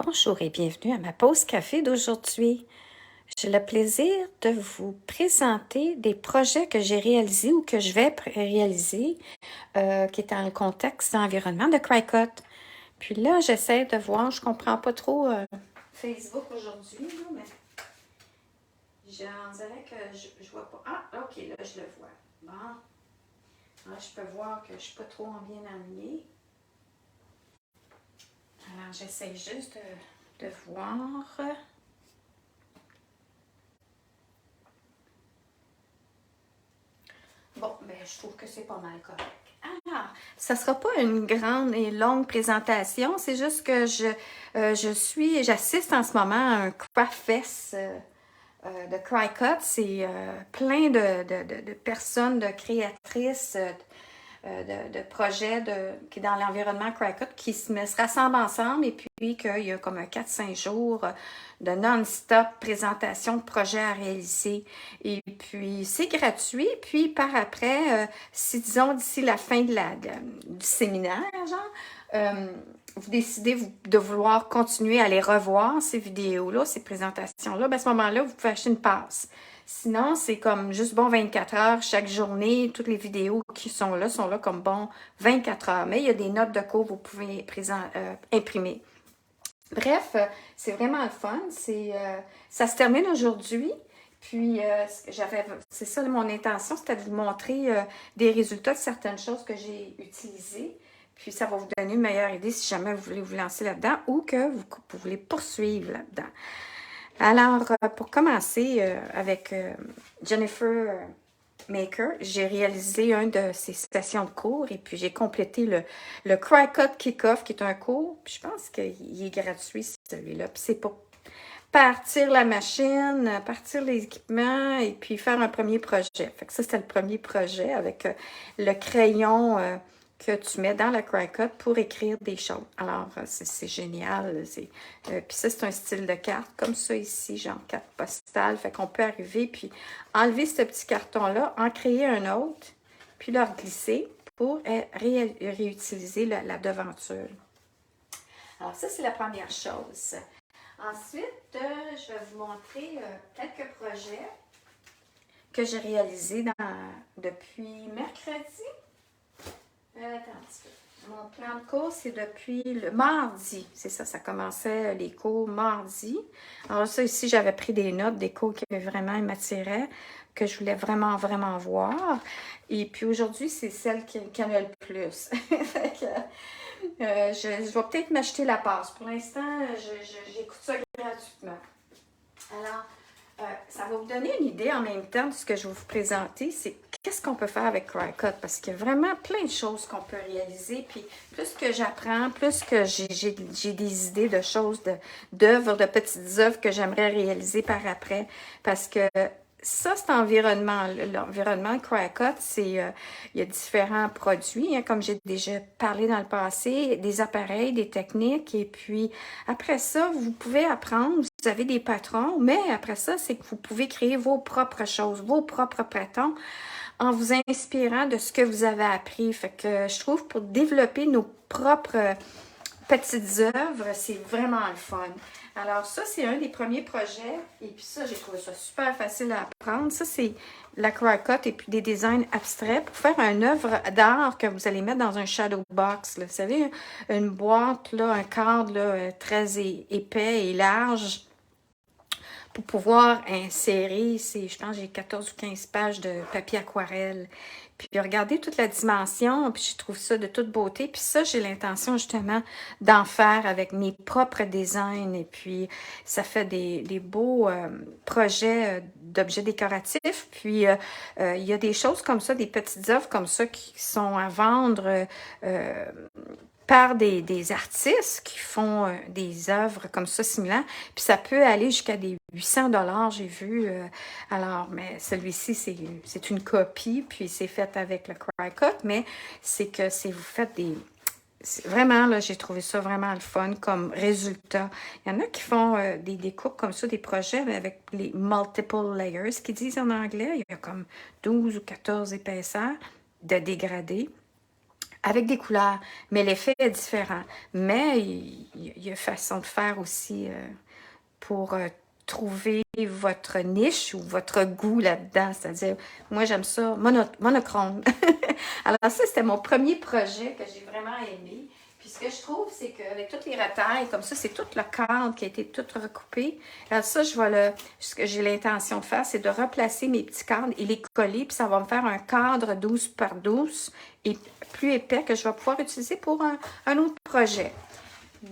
Bonjour et bienvenue à ma pause café d'aujourd'hui. J'ai le plaisir de vous présenter des projets que j'ai réalisés ou que je vais réaliser qui est dans le contexte d'environnement de Cricut. Puis là, j'essaie de voir, je comprends pas trop Facebook aujourd'hui, mais on dirait que je vois pas. Ah, ok, là, je le vois. Bon, là, je peux voir que je suis pas trop bien alignée. Alors, j'essaie juste de voir. Bon, ben, je trouve que c'est pas mal correct. Alors, ça ne sera pas une grande et longue présentation, c'est juste que j'assiste en ce moment à un Craft Fest de Cricut. C'est plein de personnes, de créatrices, de projets qui dans l'environnement Cricut qui se rassemblent ensemble et puis qu'il y a comme un 4-5 jours de non-stop présentation de projets à réaliser. Et puis, c'est gratuit. Puis, par après, si disons d'ici la fin du séminaire, vous décidez de vouloir continuer à les revoir, ces vidéos-là, ces présentations-là, ben à ce moment-là, vous pouvez acheter une passe. Sinon, c'est comme juste bon 24 heures chaque journée. Toutes les vidéos qui sont là comme bon 24 heures. Mais il y a des notes de cours que vous pouvez imprimer. Bref, c'est vraiment le fun. Ça se termine aujourd'hui. Puis, c'est ça mon intention, c'était de vous montrer des résultats de certaines choses que j'ai utilisées. Puis, ça va vous donner une meilleure idée si jamais vous voulez vous lancer là-dedans ou que vous voulez poursuivre là-dedans. Alors, pour commencer avec Jennifer Maker, j'ai réalisé une de ses sessions de cours et puis j'ai complété le Cricut Kick-Off qui est un cours. Puis je pense qu'il est gratuit celui-là. Puis c'est pour partir la machine, partir les équipements et puis faire un premier projet. Fait que ça, c'était le premier projet avec le crayon que tu mets dans la Cricut pour écrire des choses. Alors, c'est génial. Puis ça, c'est un style de carte comme ça ici, genre carte postale. Fait qu'on peut arriver puis enlever ce petit carton-là, en créer un autre, puis le glisser pour réutiliser la devanture. Alors, ça, c'est la première chose. Ensuite, je vais vous montrer quelques projets que j'ai réalisés depuis mercredi. Attends un petit peu. Mon plan de cours, c'est depuis le mardi. C'est ça, ça commençait les cours mardi. Alors ça, ici, j'avais pris des notes, des cours qui vraiment m'attiraient, que je voulais vraiment, vraiment voir. Et puis aujourd'hui, c'est celle qui en a le plus. Fait que, je vais peut-être m'acheter la passe. Pour l'instant, j'écoute ça gratuitement. Alors, ça va vous donner une idée en même temps de ce que je vais vous présenter. C'est qu'est-ce qu'on peut faire avec Cricut, parce qu'il y a vraiment plein de choses qu'on peut réaliser. Puis plus que j'apprends, plus que j'ai des idées de choses, d'œuvres, de petites œuvres que j'aimerais réaliser par après. Parce que ça, cet environnement, l'environnement Cricut, il y a différents produits, hein, comme j'ai déjà parlé dans le passé, des appareils, des techniques, et puis après ça, vous pouvez apprendre, vous avez des patrons, mais après ça, c'est que vous pouvez créer vos propres choses, vos propres patrons, en vous inspirant de ce que vous avez appris. Fait que je trouve pour développer nos propres petites œuvres, c'est vraiment le fun. Alors ça, c'est un des premiers projets. Et puis ça, j'ai trouvé ça super facile à apprendre. Ça, c'est la Cricut et puis des designs abstraits pour faire une œuvre d'art que vous allez mettre dans un shadow box. Là. Vous savez, une boîte, là, un cadre là, très épais et large pour pouvoir insérer, je pense j'ai 14 ou 15 pages de papier aquarelle. Puis regardez toute la dimension, puis je trouve ça de toute beauté. Puis ça, j'ai l'intention justement d'en faire avec mes propres designs. Et puis, ça fait des beaux projets d'objets décoratifs. Puis, il y a des choses comme ça, des petites œuvres comme ça qui sont à vendre par des artistes qui font des œuvres comme ça similaires. Puis ça peut aller jusqu'à des 800 $, j'ai vu. Alors, mais celui-ci, c'est une copie, puis c'est fait avec le Cricut, mais c'est que vous faites vraiment, là, j'ai trouvé ça vraiment le fun comme résultat. Il y en a qui font des découpes comme ça, des projets avec les multiple layers, qu'ils disent en anglais. Il y a comme 12 ou 14 épaisseurs de dégradés. avec des couleurs, mais l'effet est différent. Mais il y a façon de faire aussi pour trouver votre niche ou votre goût là-dedans. C'est-à-dire, moi, j'aime ça monochrome. Alors ça, c'était mon premier projet que j'ai vraiment aimé. Puis ce que je trouve, c'est qu'avec toutes les retailles, comme ça, c'est tout le cadre qui a été tout recoupé. Alors ça, ce que j'ai l'intention de faire, c'est de replacer mes petits cadres et les coller, puis ça va me faire un cadre 12 par 12 et plus épais que je vais pouvoir utiliser pour un autre projet.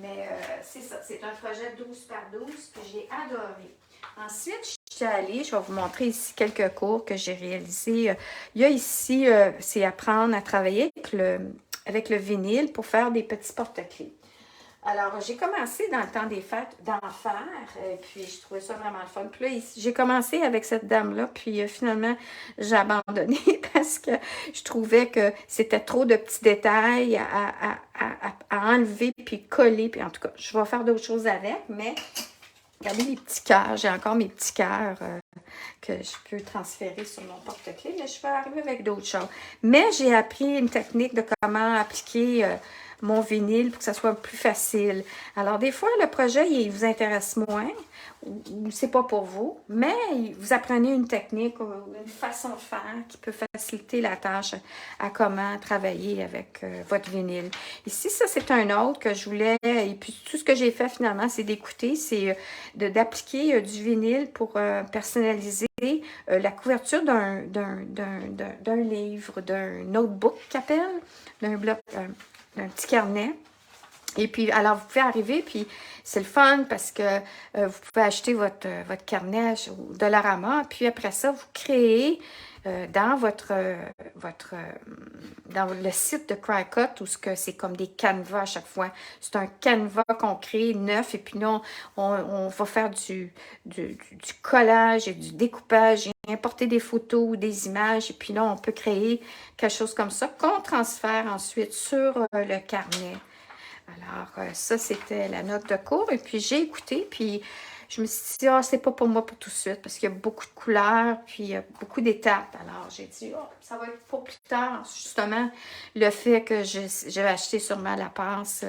Mais c'est ça, c'est un projet 12 par 12 que j'ai adoré. Ensuite, je suis allée, je vais vous montrer ici quelques cours que j'ai réalisés. Il y a ici, c'est apprendre à travailler avec le vinyle pour faire des petits porte-clés. Alors, j'ai commencé dans le temps des fêtes d'en faire, puis je trouvais ça vraiment le fun. Puis là, j'ai commencé avec cette dame-là, puis finalement, j'ai abandonné parce que je trouvais que c'était trop de petits détails à enlever, puis coller. Puis en tout cas, je vais faire d'autres choses avec, mais regardez les petits cœurs. J'ai encore mes petits cœurs que je peux transférer sur mon porte-clés, mais je vais arriver avec d'autres choses. Mais j'ai appris une technique de comment appliquer mon vinyle pour que ça soit plus facile. Alors, des fois, le projet, il vous intéresse moins ou c'est pas pour vous, mais vous apprenez une technique ou une façon de faire qui peut faciliter la tâche à comment travailler avec votre vinyle. Ici, ça, c'est un autre que je voulais, et puis tout ce que j'ai fait finalement, c'est d'écouter, c'est d'appliquer du vinyle pour personnaliser la couverture d'un livre, d'un notebook qu'appelle, d'un bloc, un petit carnet. Et puis, alors, vous pouvez arriver, puis c'est le fun parce que vous pouvez acheter votre carnet au Dollarama, puis après ça, vous créez dans dans le site de Cricut, où c'est comme des canevas à chaque fois. C'est un canevas qu'on crée neuf, et puis là, on va faire du collage et du découpage, et importer des photos ou des images, et puis là, on peut créer quelque chose comme ça qu'on transfère ensuite sur le carnet. Alors, ça, c'était la note de cours. Et puis, j'ai écouté, puis je me suis dit, ah, c'est pas pour moi pour tout de suite, parce qu'il y a beaucoup de couleurs, puis il y a beaucoup d'étapes. Alors, j'ai dit, oh, ça va être pour plus tard. Justement, le fait que j'ai acheté sûrement la passe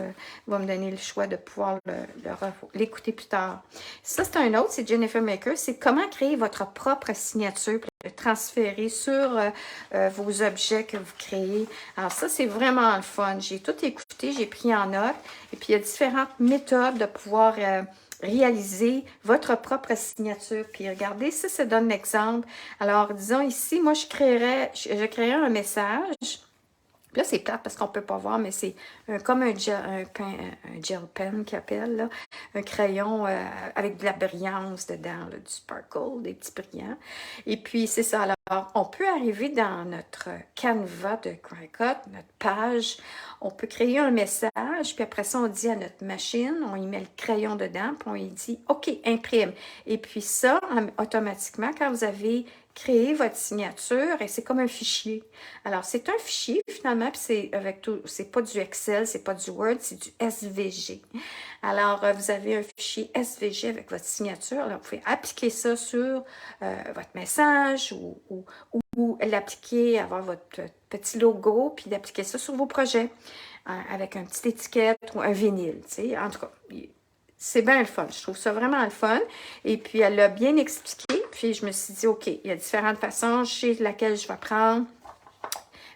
va me donner le choix de pouvoir l'écouter plus tard. Ça, c'est un autre, c'est Jennifer Maker. C'est comment créer votre propre signature, puis le transférer sur vos objets que vous créez. Alors ça, c'est vraiment le fun. J'ai tout écouté, j'ai pris en note. Et puis, il y a différentes méthodes de pouvoir réaliser votre propre signature. Puis, regardez, ça donne l'exemple. Alors, disons ici, moi, je créerais un message. Là, c'est plate parce qu'on ne peut pas voir, mais c'est comme un gel pen qui appelle, là, un crayon avec de la brillance dedans, là, du sparkle, des petits brillants. Et puis, c'est ça. Alors, on peut arriver dans notre canevas de Cricut, notre page. On peut créer un message, puis après ça, on dit à notre machine, on y met le crayon dedans, puis on y dit « OK, imprime ». Et puis ça, automatiquement, quand vous avez créé votre signature, et c'est comme un fichier. Alors, c'est un fichier, finalement, puis c'est pas du Excel, c'est pas du Word, c'est du SVG. Alors, vous avez un fichier SVG avec votre signature. Alors, vous pouvez appliquer ça sur votre message ou l'appliquer, avoir votre petit logo, puis d'appliquer ça sur vos projets avec une petite étiquette ou un vinyle, tu sais. En tout cas, c'est bien le fun. Je trouve ça vraiment le fun. Et puis, elle l'a bien expliqué. Puis, je me suis dit, OK, il y a différentes façons. Je sais laquelle je vais prendre.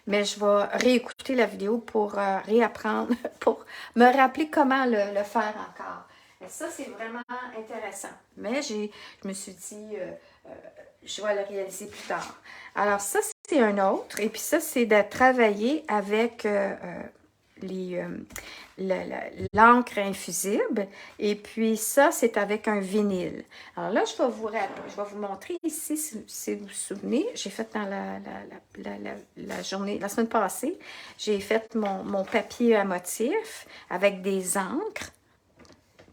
Mais je vais réécouter la vidéo pour réapprendre, pour me rappeler comment le faire encore. Et ça, c'est vraiment intéressant. Mais je me suis dit, je vais le réaliser plus tard. Alors, ça, c'est un autre. Et puis ça, c'est de travailler avec l'encre infusible. Et puis ça, c'est avec un vinyle. Alors là, je vais vous montrer ici, si vous vous souvenez, j'ai fait dans la journée, la semaine passée, j'ai fait mon papier à motif avec des encres,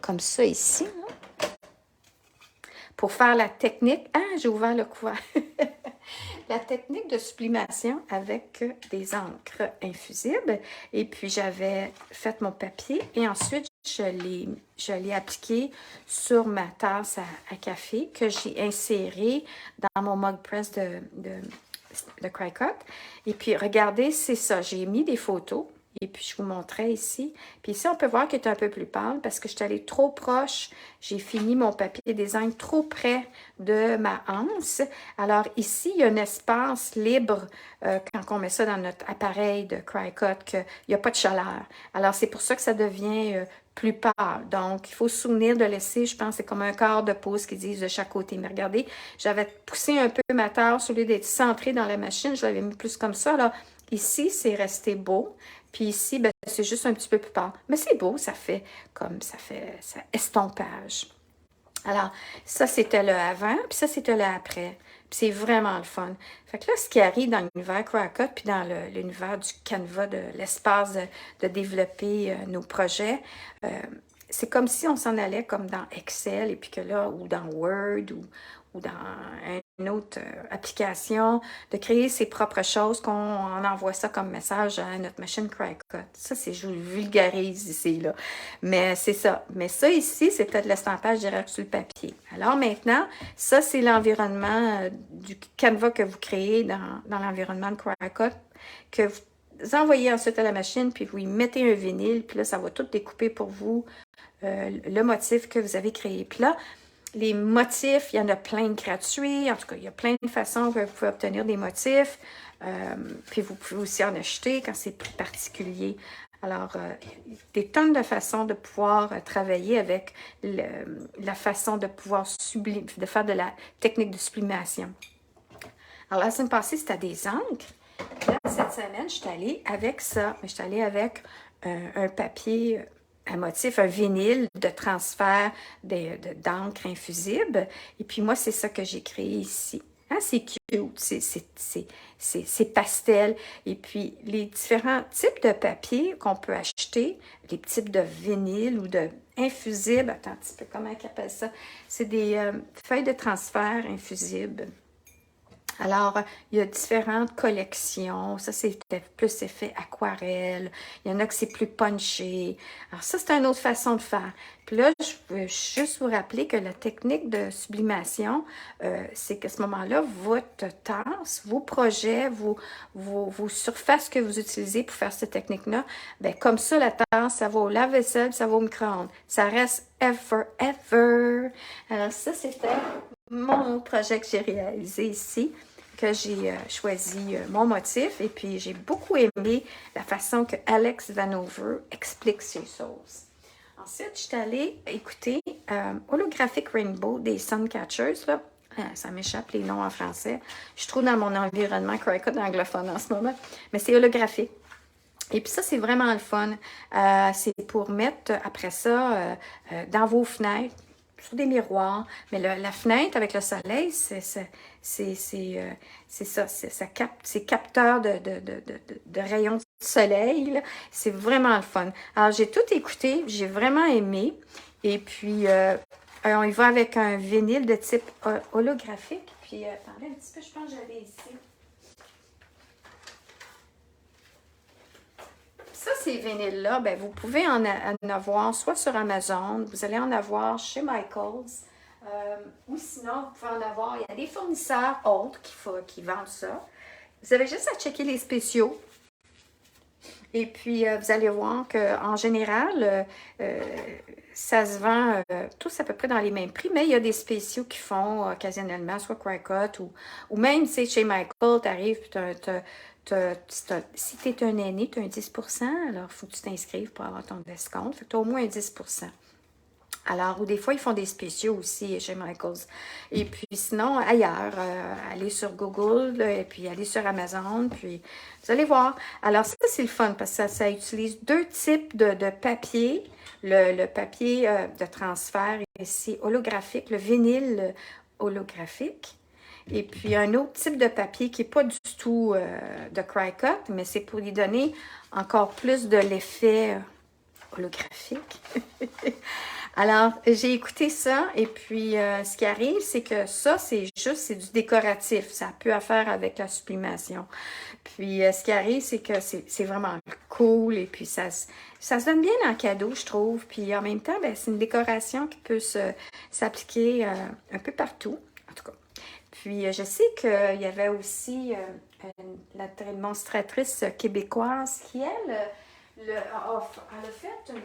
comme ça ici, là, pour faire la technique. Ah, j'ai ouvert le couvert. La technique de sublimation avec des encres infusibles. Et puis, j'avais fait mon papier et ensuite, je l'ai appliqué sur ma tasse à café que j'ai insérée dans mon mug press de Cricut. Et puis, regardez, c'est ça. J'ai mis des photos. Et puis, je vous montrais ici. Puis ici, on peut voir qu'il est un peu plus pâle parce que je suis allée trop proche. J'ai fini mon papier design trop près de ma anse. Alors ici, il y a un espace libre quand on met ça dans notre appareil de Cricut, qu'il n'y a pas de chaleur. Alors, c'est pour ça que ça devient plus pâle. Donc, il faut se souvenir de laisser, je pense, c'est comme un quart de pouce qu'ils disent de chaque côté. Mais regardez, j'avais poussé un peu ma tasse au lieu d'être centrée dans la machine. Je l'avais mis plus comme ça. Là. Ici, c'est resté beau. Puis ici, ben, c'est juste un petit peu plus pâle. Mais c'est beau, ça fait ça estompage. Alors, ça, c'était le avant, puis ça, c'était le après. Puis c'est vraiment le fun. Fait que là, ce qui arrive dans l'univers Cricut, puis dans l'univers du Canva, de l'espace de développer nos projets, c'est comme si on s'en allait comme dans Excel, et puis que là, ou dans Word, ou dans une autre application, de créer ses propres choses, qu'on envoie ça comme message à notre machine Cricut. Ça, c'est, je vous le vulgarise ici, là. Mais c'est ça. Mais ça ici, c'est peut-être l'estampage direct sur le papier. Alors maintenant, ça, c'est l'environnement du Canva que vous créez dans l'environnement de Cricut, que vous envoyez ensuite à la machine, puis vous y mettez un vinyle, puis là, ça va tout découper pour vous le motif que vous avez créé. Puis là, les motifs, il y en a plein de gratuits. En tout cas, il y a plein de façons que vous pouvez obtenir des motifs. Puis vous pouvez aussi en acheter quand c'est plus particulier. Alors, des tonnes de façons de pouvoir travailler avec la façon de pouvoir de faire de la technique de sublimation. Alors, la semaine passée, c'était des encres. Là, cette semaine, je suis allée avec ça. Je suis allée avec un papier, un motif, un vinyle de transfert d'encre infusible. Et puis moi, c'est ça que j'ai créé ici. Hein, c'est cute, c'est pastel. Et puis, les différents types de papier qu'on peut acheter, les types de vinyle ou de infusibles, attends un petit peu, comment ils appellent ça? C'est des feuilles de transfert infusibles. Alors, il y a différentes collections. Ça, c'est plus effet aquarelle. Il y en a que c'est plus punché. Alors, ça, c'est une autre façon de faire. Puis là, je veux juste vous rappeler que la technique de sublimation, c'est qu'à ce moment-là, votre tasse, vos projets, vos surfaces que vous utilisez pour faire cette technique-là, bien, comme ça, la tasse, ça va au lave-vaisselle, ça va au micro-ondes. Ça reste ever. Alors, ça, c'était mon projet que j'ai réalisé ici, que j'ai choisi mon motif, et puis j'ai beaucoup aimé la façon que Alex Vanover explique ces choses. Ensuite, je suis allée écouter Holographic Rainbow des Suncatchers, là. Ça m'échappe les noms en français. Je trouve dans mon environnement Cricut anglophone en ce moment, mais c'est holographique. Et puis ça, c'est vraiment le fun. C'est pour mettre, après ça, dans vos fenêtres, sur des miroirs. Mais la fenêtre avec le soleil, c'est ça. C'est capteur de rayons de soleil. C'est vraiment le fun. Alors, j'ai tout écouté. J'ai vraiment aimé. Et puis, on y va avec un vinyle de type holographique. Puis, attendez un petit peu, je pense que j'avais ici. Ça, ces vinyles-là, ben, vous pouvez en avoir soit sur Amazon, vous allez en avoir chez Michaels, ou sinon, vous pouvez en avoir, il y a des fournisseurs autres qui vendent ça. Vous avez juste à checker les spéciaux. Et puis, vous allez voir qu'en général, ça se vend tous à peu près dans les mêmes prix, mais il y a des spéciaux qui font occasionnellement, soit Cricut ou même, tu sais, chez Michael, tu arrives, si tu es un aîné, tu as un 10%, alors il faut que tu t'inscrives pour avoir ton escompte. Fait que tu as au moins un 10%. Alors, ou des fois, ils font des spéciaux aussi chez Michaels. Et puis, sinon, ailleurs, allez sur Google, et puis allez sur Amazon, puis vous allez voir. Alors, ça, c'est le fun, parce que ça utilise deux types de papier. Le papier de transfert ici, holographique, le vinyle holographique. Et puis, un autre type de papier qui n'est pas du tout de Cricut, mais c'est pour lui donner encore plus de l'effet holographique. Alors, j'ai écouté ça, et puis ce qui arrive, c'est que ça, c'est du décoratif. Ça a peu à faire avec la sublimation. Puis, ce qui arrive, c'est que c'est vraiment cool, et puis ça se donne bien en cadeau, je trouve. Puis, en même temps, ben, c'est une décoration qui peut s'appliquer un peu partout, en tout cas. Puis, je sais qu'il y avait aussi la démonstratrice québécoise qui, elle, Elle a fait une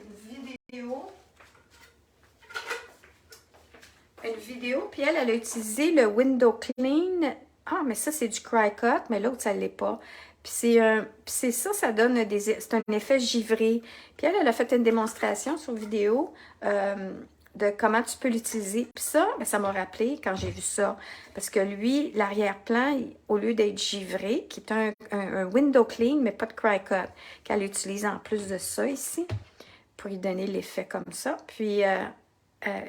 vidéo, puis elle a utilisé le Window Clean. Ah, mais ça, c'est du Cricut, mais l'autre, ça ne l'est pas. Puis c'est ça, ça donne c'est un effet givré. Puis elle a fait une démonstration sur vidéo de comment tu peux l'utiliser. Puis ça, ben, ça m'a rappelé quand j'ai vu ça. Parce que lui, l'arrière-plan, au lieu d'être givré, qui est un window clean, mais pas de Cricut, qu'elle utilise en plus de ça ici, pour lui donner l'effet comme ça. Puis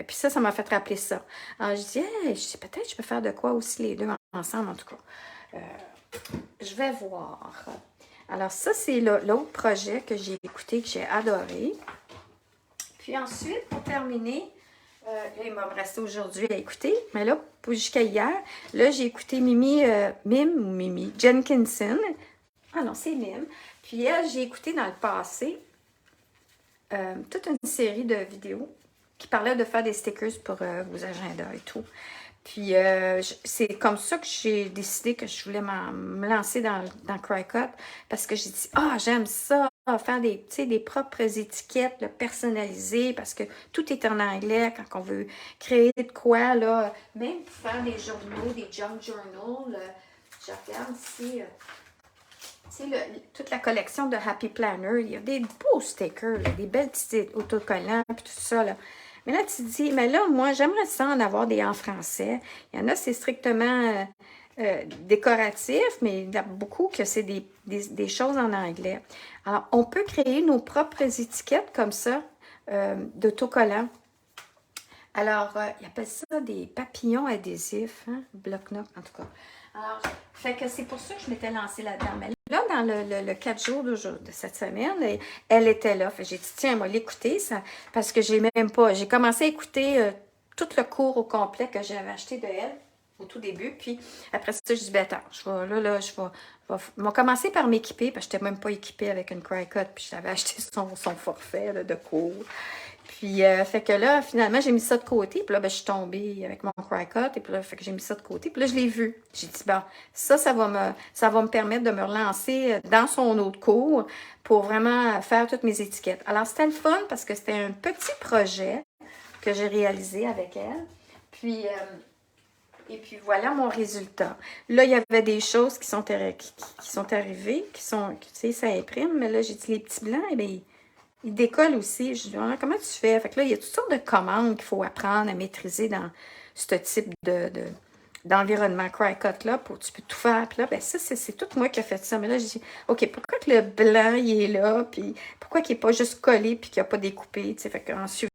ça m'a fait rappeler ça. Alors, je dis, hey, peut-être je peux faire de quoi aussi les deux ensemble, en tout cas. Je vais voir. Alors, ça, c'est l'autre projet que j'ai écouté, que j'ai adoré. Puis ensuite, pour terminer, là, il m'a resté aujourd'hui à écouter, mais là, jusqu'à hier, là, j'ai écouté Mimi Jenkinson. Ah non, c'est Mim. Puis elle, j'ai écouté dans le passé toute une série de vidéos qui parlaient de faire des stickers pour vos agendas et tout. Puis c'est comme ça que j'ai décidé que je voulais me lancer dans Cricut parce que j'ai dit, j'aime ça, faire des propres étiquettes là, personnalisées parce que tout est en anglais quand on veut créer de quoi, là, même pour faire des journaux, des junk journals. Je regarde ici, toute la collection de Happy Planner, il y a des beaux stickers, là, des belles petites autocollants et tout ça, là. Mais là, tu te dis, mais là, moi, j'aimerais ça en avoir des en français. Il y en a, c'est strictement décoratif, mais il y en a beaucoup que c'est des choses en anglais. Alors, on peut créer nos propres étiquettes comme ça, d'autocollants. Alors, ils appellent ça des papillons adhésifs, hein? Bloc-notes, en tout cas. Alors, fait que c'est pour ça que je m'étais lancée là-dedans. Mais là, dans le 4 jours de cette semaine, elle était là. Fait que j'ai dit, tiens, moi, l'écouter, ça, parce que j'ai même pas. J'ai commencé à écouter tout le cours au complet que j'avais acheté de elle au tout début. Puis après ça, je dis, ben attends, je vais commencer par m'équiper, parce que je n'étais même pas équipée avec une Cricut, puis j'avais acheté son forfait là, de cours. Puis, fait que là, finalement, j'ai mis ça de côté. Puis là, ben, je suis tombée avec mon Cricut. Et puis là, fait que j'ai mis ça de côté. Puis là, je l'ai vu. J'ai dit, bon, ça va me permettre de me relancer dans son autre cours pour vraiment faire toutes mes étiquettes. Alors, c'était le fun parce que c'était un petit projet que j'ai réalisé avec elle. Puis, et puis voilà mon résultat. Là, il y avait des choses qui sont arrivées, tu sais, ça imprime. Mais là, j'ai dit, les petits blancs, eh bien, il décolle aussi. Je dis, comment tu fais? Fait que là, il y a toutes sortes de commandes qu'il faut apprendre à maîtriser dans ce type d'environnement Cricut-là. Tu peux tout faire. Puis là, ben ça, c'est tout moi qui ai fait ça. Mais là, je dis, OK, pourquoi que le blanc, il est là? Puis pourquoi qu'il n'est pas juste collé puis qu'il n'a pas découpé? Fait qu'en suivant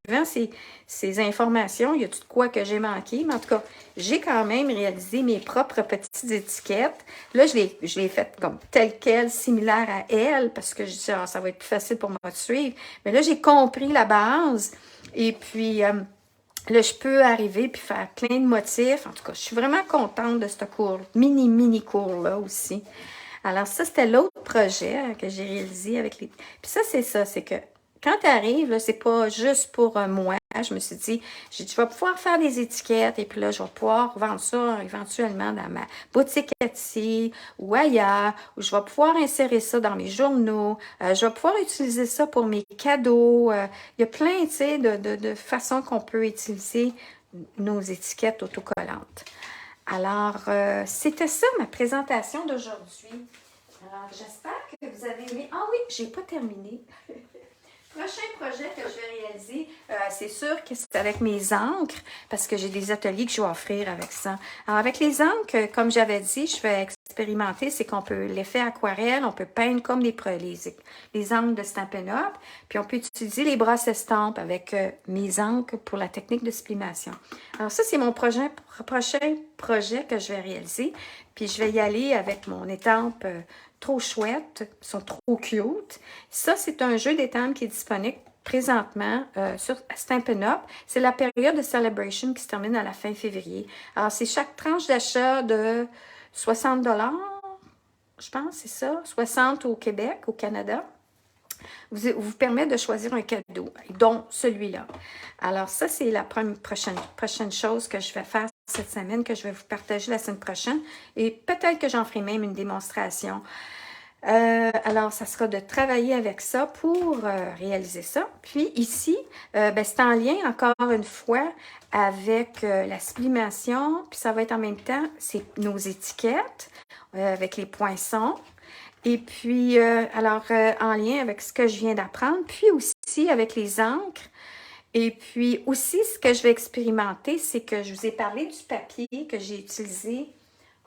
ces informations, il y a tout de quoi que j'ai manqué. Mais en tout cas, j'ai quand même réalisé mes propres petites étiquettes. Là, je l'ai faite comme telle quelle, similaire à elle, parce que je dis, ça va être plus facile pour moi de suivre. Mais là, j'ai compris la base. Et puis, là, je peux arriver puis faire plein de motifs. En tout cas, je suis vraiment contente de ce cours, mini cours-là aussi. Alors, ça, c'était l'autre projet que j'ai réalisé avec les... Puis ça, c'est que quand tu arrives, c'est pas juste pour moi. Je me suis dit, je vais pouvoir faire des étiquettes et puis là, je vais pouvoir vendre ça éventuellement dans ma boutique Etsy ou ailleurs, où je vais pouvoir insérer ça dans mes journaux. Je vais pouvoir utiliser ça pour mes cadeaux. Il y a plein, tu sais, de façons qu'on peut utiliser nos étiquettes autocollantes. Alors, c'était ça ma présentation d'aujourd'hui. Alors, j'espère que vous avez aimé. Ah oui, j'ai pas terminé. Prochain projet que je vais réaliser, c'est sûr que c'est avec mes encres, parce que j'ai des ateliers que je vais offrir avec ça. Alors, avec les encres, comme j'avais dit, je vais expérimenter, c'est qu'on peut l'effet aquarelle, on peut peindre comme les encres de Stampin' Up, puis on peut utiliser les brosses estampes avec mes encres pour la technique de sublimation. Alors ça, c'est mon prochain projet que je vais réaliser, puis je vais y aller avec mon étampe trop chouette, ils sont trop cute. Ça, c'est un jeu d'étampes qui est disponible présentement sur Stampin' Up. C'est la période de Celebration qui se termine à la fin février. Alors, c'est chaque tranche d'achat de 60 $, je pense, c'est ça, 60 au Québec, au Canada. Vous permet de choisir un cadeau, dont celui-là. Alors, ça, c'est la prochaine chose que je vais faire cette semaine, que je vais vous partager la semaine prochaine. Et peut-être que j'en ferai même une démonstration. Alors, ça sera de travailler avec ça pour réaliser ça. Puis ici, ben, c'est en lien encore une fois avec la sublimation. Puis ça va être en même temps, c'est nos étiquettes avec les poinçons. Et puis, en lien avec ce que je viens d'apprendre. Puis aussi avec les encres. Et puis aussi, ce que je vais expérimenter, c'est que je vous ai parlé du papier que j'ai utilisé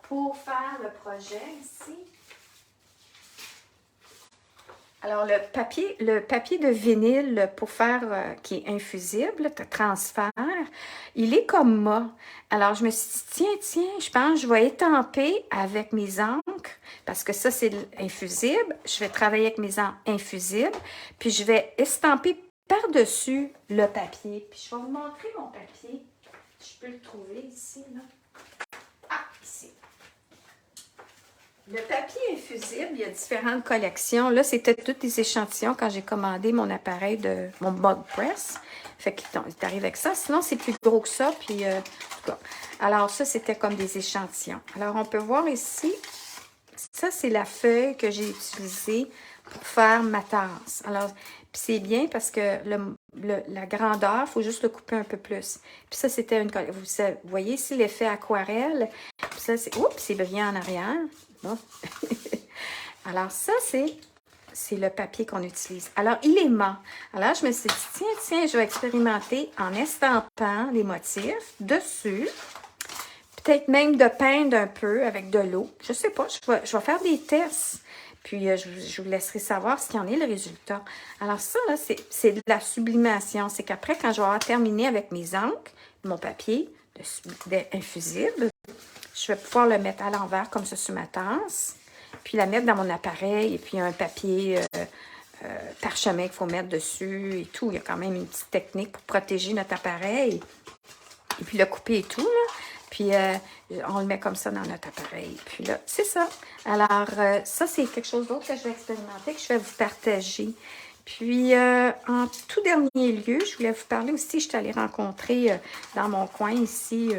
pour faire le projet ici. Alors, le papier de vinyle pour faire, qui est infusible, de transfert, il est comme mat. Alors, je me suis dit, tiens, je pense que je vais étamper avec mes encres, parce que ça, c'est infusible. Je vais travailler avec mes encres infusibles, puis je vais estamper par-dessus le papier. Puis, je vais vous montrer mon papier. Je peux le trouver ici, là. Ah, ici. Le papier infusible, il y a différentes collections. Là, c'était tous des échantillons quand j'ai commandé mon appareil de mon Bug Press. Fait qu'il t'arrive avec ça. Sinon, c'est plus gros que ça. Puis, en tout cas. Alors, ça, c'était comme des échantillons. Alors, on peut voir ici, ça, c'est la feuille que j'ai utilisée pour faire ma tasse. Alors, puis c'est bien parce que la grandeur, il faut juste le couper un peu plus. Puis ça, c'était une... Vous voyez ici l'effet aquarelle. Puis ça, c'est brillant en arrière. Bon. Alors, ça, c'est le papier qu'on utilise. Alors, il est mat. Alors, je me suis dit, tiens, je vais expérimenter en estampant les motifs dessus. Peut-être même de peindre un peu avec de l'eau. Je ne sais pas, je vais faire des tests. Puis, je vous laisserai savoir ce qu'il en est le résultat. Alors, ça, là, c'est de la sublimation. C'est qu'après, quand je vais avoir terminé avec mes encres, mon papier infusible, je vais pouvoir le mettre à l'envers comme ça sur ma tasse, puis la mettre dans mon appareil, et puis un papier parchemin qu'il faut mettre dessus et tout. Il y a quand même une petite technique pour protéger notre appareil, et puis le couper et tout, là. Puis on le met comme ça dans notre appareil. Puis là, c'est ça. Alors, ça, c'est quelque chose d'autre que je vais expérimenter, que je vais vous partager. Puis, en tout dernier lieu, je voulais vous parler aussi, je suis allée rencontrer dans mon coin ici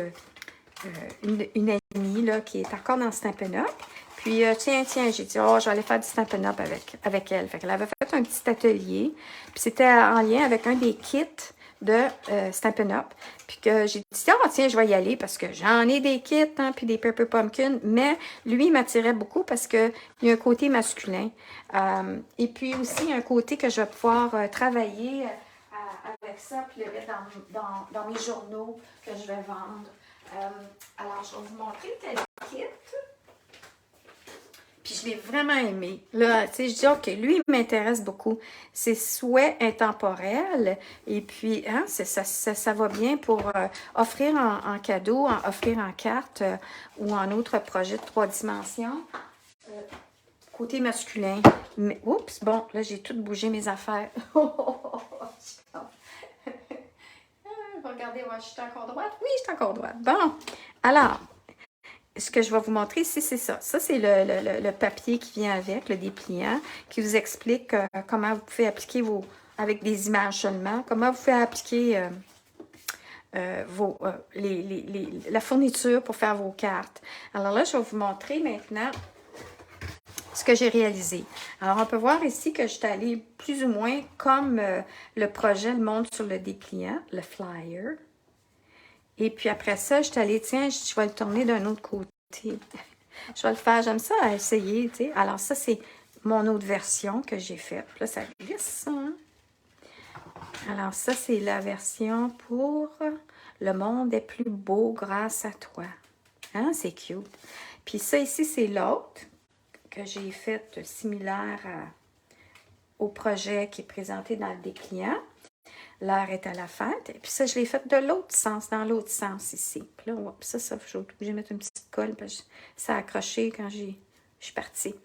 une amie là, qui est encore dans Stampin' Up. Puis, tiens, j'ai dit, oh, je vais aller faire du Stampin' Up avec elle. Fait qu'elle avait fait un petit atelier. Puis, c'était en lien avec un des kits de Stampin' Up. Puis que j'ai dit, oh, tiens, je vais y aller parce que j'en ai des kits, hein, puis des Pepper Pumpkin. Mais lui, il m'attirait beaucoup parce qu'il y a un côté masculin. Et puis aussi, un côté que je vais pouvoir travailler avec ça, puis le mettre dans mes journaux que je vais vendre. Alors, je vais vous montrer quel kit. Puis je l'ai vraiment aimé. Là, tu sais, je dis, OK, lui, il m'intéresse beaucoup. C'est souhait intemporel. Et puis, hein, ça va bien pour offrir en cadeau, offrir en carte ou en autre projet de 3 dimensions. Côté masculin. Mais, oups, bon, là, j'ai tout bougé mes affaires. Regardez, ouais, je suis encore droite. Oui, je suis encore droite. Bon, alors, ce que je vais vous montrer ici, c'est ça. Ça, c'est le papier qui vient avec, le dépliant, qui vous explique comment vous pouvez appliquer avec des images seulement, comment vous pouvez appliquer la fourniture pour faire vos cartes. Alors là, je vais vous montrer maintenant ce que j'ai réalisé. Alors, on peut voir ici que je suis allée plus ou moins comme le projet le montre sur le dépliant, le flyer. Et puis après ça, je suis allée, tiens, je vais le tourner d'un autre côté. Je vais le faire, j'aime ça à essayer, tu sais. Alors ça, c'est mon autre version que j'ai faite. Là, ça glisse, hein? Alors ça, c'est la version pour le monde est plus beau grâce à toi. Hein, c'est cute. Puis ça ici, c'est l'autre que j'ai fait similaire au projet qui est présenté dans le dépliant. L'heure est à la fête. Et puis ça, je l'ai fait de l'autre sens, dans l'autre sens ici. Puis là, ça, je suis obligée de mettre une petite colle parce que ça a accroché quand je suis partie.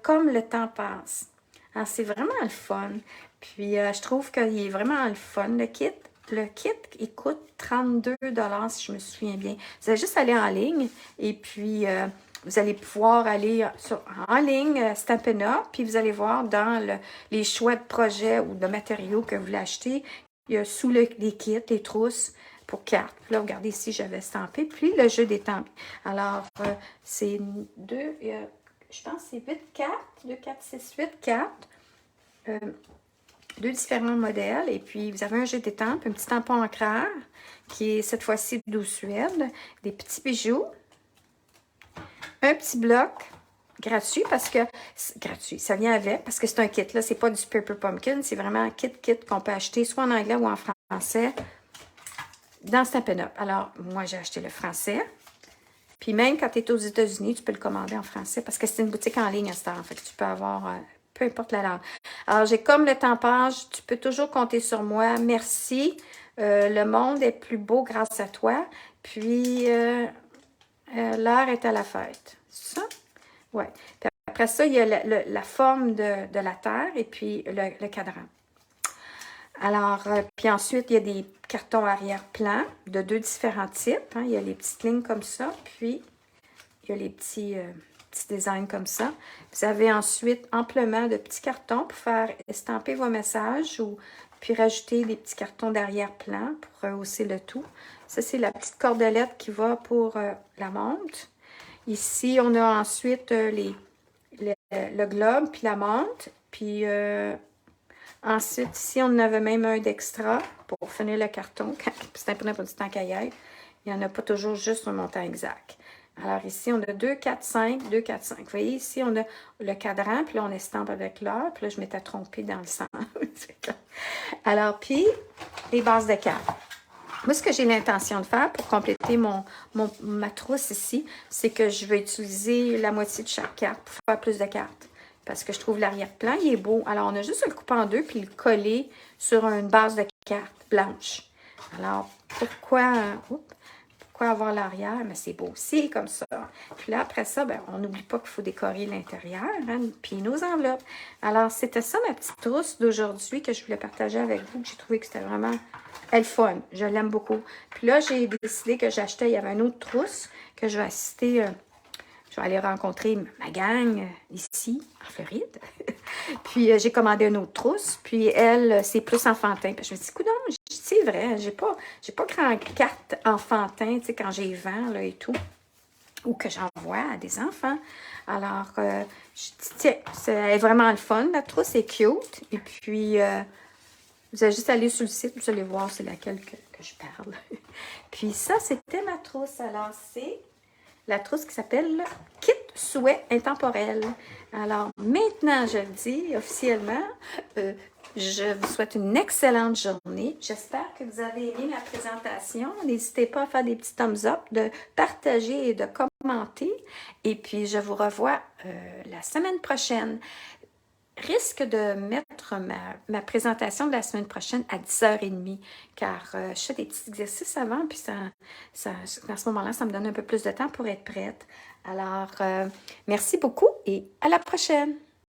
Comme le temps passe. Alors, c'est vraiment le fun. Puis, je trouve qu'il est vraiment le fun, le kit. Le kit, il coûte 32 $ si je me souviens bien. Vous allez juste aller en ligne et puis vous allez pouvoir aller en ligne, Stampin' Up, puis vous allez voir dans les choix de projets ou de matériaux que vous voulez acheter. Il y a sous les kits, les trousses pour cartes. Là, regardez ici, j'avais stampé. Puis le jeu des tempes. Alors, c'est je pense que c'est 8 cartes, 2, 4, 6, 8 cartes. Deux différents modèles. Et puis, vous avez un jeu d'étampes, un petit tampon encreur, qui est cette fois-ci Douce Suède, des petits bijoux, un petit bloc gratuit, parce que, gratuit, ça vient avec, parce que c'est un kit, là, c'est pas du Paper Pumpkin, c'est vraiment un kit qu'on peut acheter soit en anglais ou en français dans Stampin' Up. Alors, moi, j'ai acheté le français. Puis même quand tu es aux États-Unis, tu peux le commander en français parce que c'est une boutique en ligne à cette heure. Fait que tu peux avoir peu importe la langue. Alors, j'ai comme le tempage, tu peux toujours compter sur moi. Merci. Le monde est plus beau grâce à toi. Puis, l'heure est à la fête. C'est ça? Oui. Puis après ça, il y a la forme de la terre et puis le cadran. Alors, puis ensuite, il y a des cartons arrière-plan de deux différents types. Hein. Il y a les petites lignes comme ça, puis il y a les petits designs comme ça. Vous avez ensuite amplement de petits cartons pour faire estamper vos messages ou puis rajouter des petits cartons d'arrière-plan pour rehausser le tout. Ça, c'est la petite cordelette qui va pour la montre. Ici, on a ensuite le globe puis la montre. Puis ensuite, ici, on en avait même un d'extra pour finir le carton. C'est important pour du temps qu'il y ait. Il n'y en a pas toujours juste un montant exact. Alors ici, on a 2, 4, 5, 2, 4, 5. Vous voyez, ici, on a le cadran, puis là, on estampe avec l'heure. Puis là, je m'étais trompée dans le sang. Alors, puis, les bases de cartes. Moi, ce que j'ai l'intention de faire pour compléter ma trousse ici, c'est que je vais utiliser la moitié de chaque carte pour faire plus de cartes. Parce que je trouve l'arrière-plan, il est beau. Alors, on a juste à le couper en deux puis le coller sur une base de cartes blanche. Alors, pourquoi avoir l'arrière? Mais c'est beau aussi, comme ça. Puis là, après ça, ben, on n'oublie pas qu'il faut décorer l'intérieur, hein, puis nos enveloppes. Alors, c'était ça ma petite trousse d'aujourd'hui que je voulais partager avec vous. J'ai trouvé que c'était vraiment elle fun. Je l'aime beaucoup. Puis là, j'ai décidé que j'achetais, il y avait une autre trousse que je vais assister. Je vais aller rencontrer ma gang ici, en Floride. Puis, j'ai commandé une autre trousse. Puis, elle, c'est plus enfantin. Puis, je me dis, coudonc, c'est vrai, j'ai pas grand carte enfantin, tu sais, quand j'ai 20, là, et tout. Ou que j'envoie à des enfants. Alors, je dis, tiens, c'est vraiment le fun. La trousse est cute. Et puis, vous allez juste aller sur le site, vous allez voir c'est laquelle que je parle. Puis, ça, c'était ma trousse. Alors, c'est la trousse qui s'appelle Kit Souhait Intemporel. Alors, maintenant, je le dis officiellement, je vous souhaite une excellente journée. J'espère que vous avez aimé ma présentation. N'hésitez pas à faire des petits thumbs up, de partager et de commenter. Et puis, je vous revois la semaine prochaine. Risque de mettre ma présentation de la semaine prochaine à 10h30, car je fais des petits exercices avant, puis à ce moment-là, ça me donne un peu plus de temps pour être prête. Alors, merci beaucoup et à la prochaine!